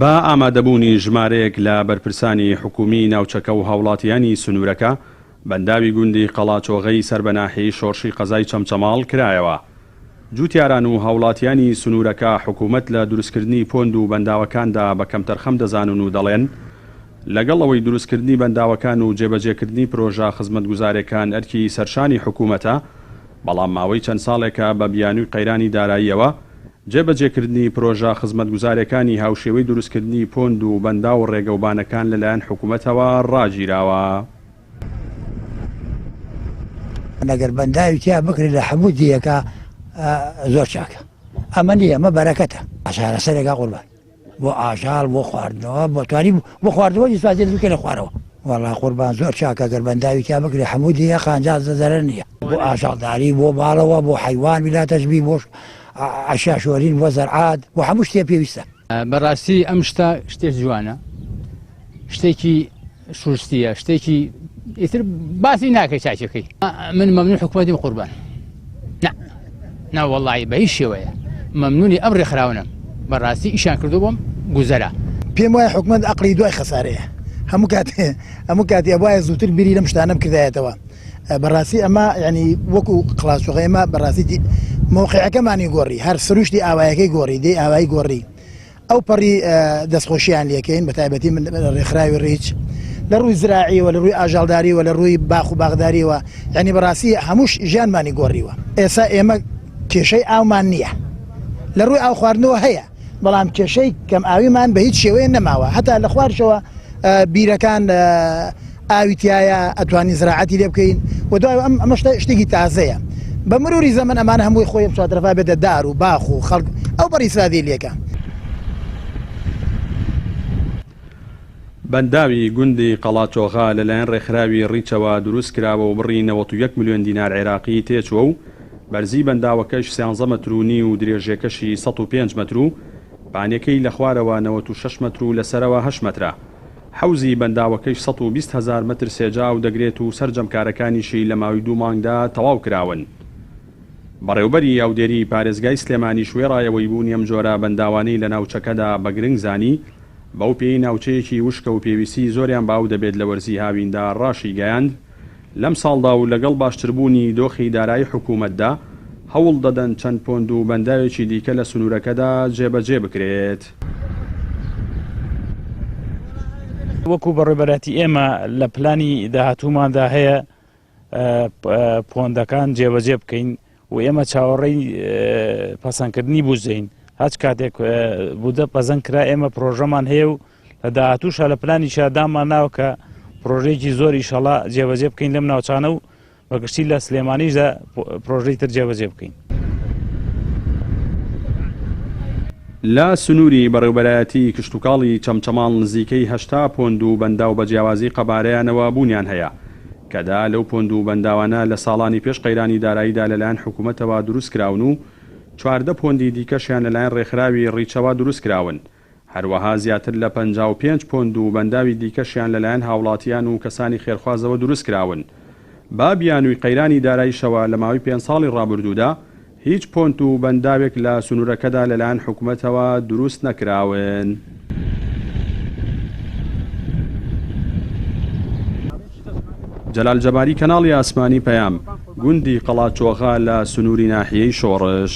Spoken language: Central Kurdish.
با ئامادەبوونی ژمارەیەک لە بەرپرسانی حکومی ناوچەکە و هاوڵاتیانی سنوورەکە بەنداوی گوندی قەڵاچۆغەی سەربەناحی شۆرشی قەزای چەمچەماڵ کرایەوە. جوتیاران و هاوڵاتیانی سنوورەکە حکوومەت لە دروستکردنی پۆند و بەنداوەکاندا بە کەمتەرخەم دەزانن و دەڵێن لەگەڵ ئەوەی دروستکردنی بەنداوەکان و جێبەجێکردنی پرۆژە خزمەتگوزارەکان ئەرکی سەرشانی حکوومەتە، بەڵام ماوەی چەند ساڵێکە بە بیانووی قەیرانی داراییەوە جێبەجێکردنی پرۆژە خزمەتگوزارەکانی هاوشێوەی دروستکردنی پۆند و بەندا و ڕێگەوبانەکان لەلایەن حکوومەتەوە ڕاگیراوە. ئەگەر بەنداوی تیا بکرێت لە هەموو دیەکە زۆر چاکە. ئەمە نیە، ئەمە بەرەکەتە. ئاشارە سەرێکا قوربان بۆ ئاژاڵ بۆ خواردنەوە بۆ توانی بۆ خواردنەوە ئیسپاتێت بکە لە خوارەوە. وەڵا قوربان زۆر چاکە ئەگەر بەنداوی تیا بکرێت هەموو دیە خانجار زەرەر نییە. بۆ ئاژاڵداری بۆ باڵەوە بۆ حیوان میلاتەشبی بۆ عشاشۆرین بۆ زەرعات بۆ هەموو شتێ پێویستە. بەڕاستی ئەم شتە شتێک جوانە، شتێکی سوستیە، شتێکی ئیتر باسی ناکەی چاچەکەی. من مەمنون حکوومەتی قوربان ناوەڵی بە هیچ شێوەیە مەمنونی ئەم ڕێکخراونم. بەڕاستی ئیشان کردو بۆم گوزەرە. پێم وایە حکوومەت عەقڵی دوای خەسارەیە. هەموو کاتی ئەوایە زووتر بیری لەم شتانەم کردایەتەوە. بەڕاستی ئەمە یعنی وەکو قەڵاچۆغە ئێمە بەڕاستی موقعەکەمانی گۆڕی، هەر سروشتی ئاوایەکەی گۆڕی، دێ ئاوایی گۆڕی. ئەو پەڕی دەستخۆشییان لێکەین بە تایبەتی من ڕێکخراوی ڕیچ لە ڕووی زراعیەوە لە ڕووی ئاژاڵداریەوە لە ڕووی باخ و باغداریەوە، یعنی بەڕاستی هەمووش ژیانمانی گۆڕیوە. ئێستا ئێمە کێشەی ئاومان نییە، لە ڕووی ئاو خواردنەوە هەیە، بەڵام کێشەی کەم ئاویمان بە هیچ شێوەیە نەماوە. هەتا لە خوارشەوە بیرەکان ئاویتیایە ئەتوانی زراعەتی لێ بکەین و دوای ئەمە شتێکی تازەیە. بە مروری زەمن ئەمانە هەمووی خۆی چوارتەرەفا بێتە دار و باخ و خەڵک ئەو بەڕیسادی لێکە. بەنداوی گوندی قەڵاچۆغا لەلایەن ڕێکخراوی ڕیچەوە دروست کراوە و بڕی 91 میلیۆن دینار عێراقی تێچوە و بەرزی بەنداوەکەش 13 مەتر و نی و درێژەکەشی 105 مەتر و پانێکەی لە خوارەوە 96 مەتر و لەسەرەوە 8 مەترە. حوزی بەنداوەکەش 120,000 مەتر سێجا و دەگرێت و سەرجەمکارەکانیشی لە ماوەی 2 مانگدا تەواو کراون. بەڕێوبەری یاودێری پارێزگای سلێمانی شوێڕایەوەی بوونی ئەم جۆرە بەنداوانەی لە ناوچەکەدا بە گرنگ زانی، بەو پێی ناوچەیەکی وشکە و پێویستی زۆریان باو دەبێت لە وەرزی هاویندا ڕاشی گەیاند. لەم ساڵدا و لەگەڵ باشتربوونی دۆخی دارایی حکوومەتدا هەوڵ دەدەن چەند پۆند و بەنداوێکی دیکە لە سنوورەکەدا جێبەجێ بکرێت. وەکو بەڕێبەرەتی ئێمە لە پلانی داهاتووماندا هەیە پۆندەکان جێبەجێ بکەین و ئێمە چاوەڕێی پەسەندکردنی بوزەین. هەچ کاتێک بودە پەزەند کرا ئێمە پرۆژەمان هەیە و لە داهاتووشە لە پلانی شادامان ناوە کە پرۆژەیەکی زۆر ئینشەڵا جێبەجێ بکەین لەم ناوچانە و بەگشتی لە سلێمانیشدا پرۆژەی تر جێبەجێ بکەین. لە سنووری بەڕێوبەرایەتی کشتتوکاڵی چەمچەماڵ نزیکەی 80 پۆند و بەندا و بە جیاوازی قەبارەیانەوە بوونیان هەیە، کەدا لەو پۆند و بەنداوانە لە ساڵانی پێش قەیرانی داراییدا لەلایەن حکوومەتەوە دروست کراون و 14 پۆندی دیکەشیان لەلایەن ڕێکخراوی ڕیچەوە دروست کراون. هەروەها زیاتر لە 55 پۆند و بەنداوی دیکەشیان لەلایەن هاوڵاتیان و کەسانی خێرخوازەوە دروست کراون. با بیانووی قەیرانی داراییشەوە لە ماوەی 5 ساڵی ڕابردوودا هیچ پۆند و بەنداوێک لە سنوورەکەدا لەلایەن حکوومەتەوە دروست نەکراون. جەلال جەباری، کەناڵی ئاسمانی پەیام، گوندی قەڵاچۆغا لە سنووری ناحیەی شۆڕش.